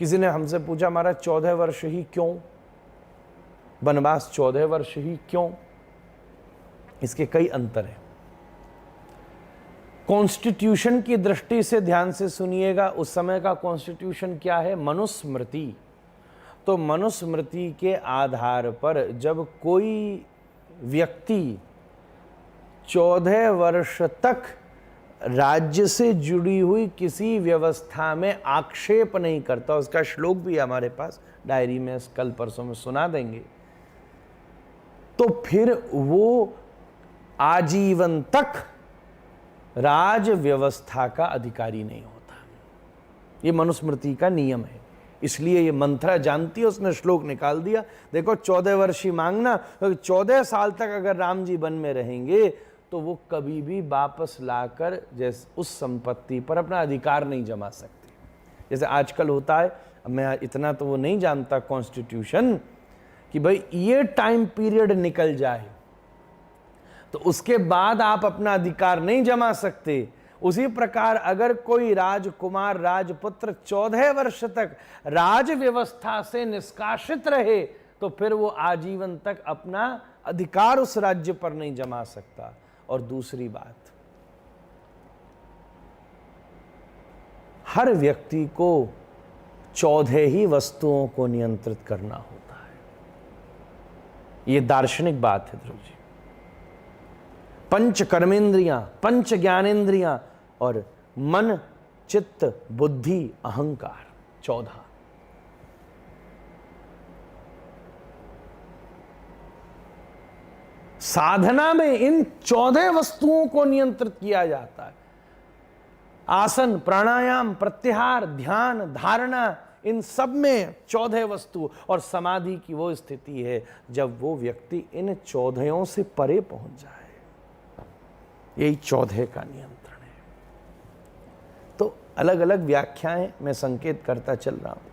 किसी ने हमसे पूछा महाराज 14 वर्ष ही क्यों, वनवास 14 वर्ष ही क्यों? इसके कई अंतर हैं। कॉन्स्टिट्यूशन की दृष्टि से ध्यान से सुनिएगा, उस समय का कॉन्स्टिट्यूशन क्या है? मनुस्मृति। तो मनुस्मृति के आधार पर जब कोई व्यक्ति 14 वर्ष तक राज्य से जुड़ी हुई किसी व्यवस्था में आक्षेप नहीं करता, उसका श्लोक भी हमारे पास डायरी में कल परसों में सुना देंगे, तो फिर वो आजीवन तक राज व्यवस्था का अधिकारी नहीं होता। ये मनुस्मृति का नियम है। इसलिए ये मंथरा जानती है, उसने श्लोक निकाल दिया। देखो 14 वर्ष ही मांगना, तो 14 साल तक अगर राम जी वन में रहेंगे तो वो कभी भी वापस लाकर जैसे उस संपत्ति पर अपना अधिकार नहीं जमा सकते। जैसे आजकल होता है, मैं इतना तो वो नहीं जानता कॉन्स्टिट्यूशन कि भाई ये टाइम पीरियड निकल जाए तो उसके बाद आप अपना अधिकार नहीं जमा सकते। उसी प्रकार अगर कोई राजकुमार राजपुत्र 14 वर्ष तक राज व्यवस्था से निष्कासित रहे तो फिर वो आजीवन तक अपना अधिकार उस राज्य पर नहीं जमा सकता। और दूसरी बात, हर व्यक्ति को 14 ही वस्तुओं को नियंत्रित करना होता है। ये दार्शनिक बात है ध्रुव जी। पंच कर्मेंद्रियां, पंच ज्ञानेंद्रियां और मन, चित्त, बुद्धि, अहंकार, 14। साधना में इन 14 वस्तुओं को नियंत्रित किया जाता है। आसन, प्राणायाम, प्रत्याहार, ध्यान, धारणा, इन सब में 14 वस्तु। और समाधि की वो स्थिति है जब वो व्यक्ति इन 14 से परे पहुंच जाए। यही 14 का नियंत्रण है। तो अलग अलग व्याख्याएं मैं संकेत करता चल रहा हूं।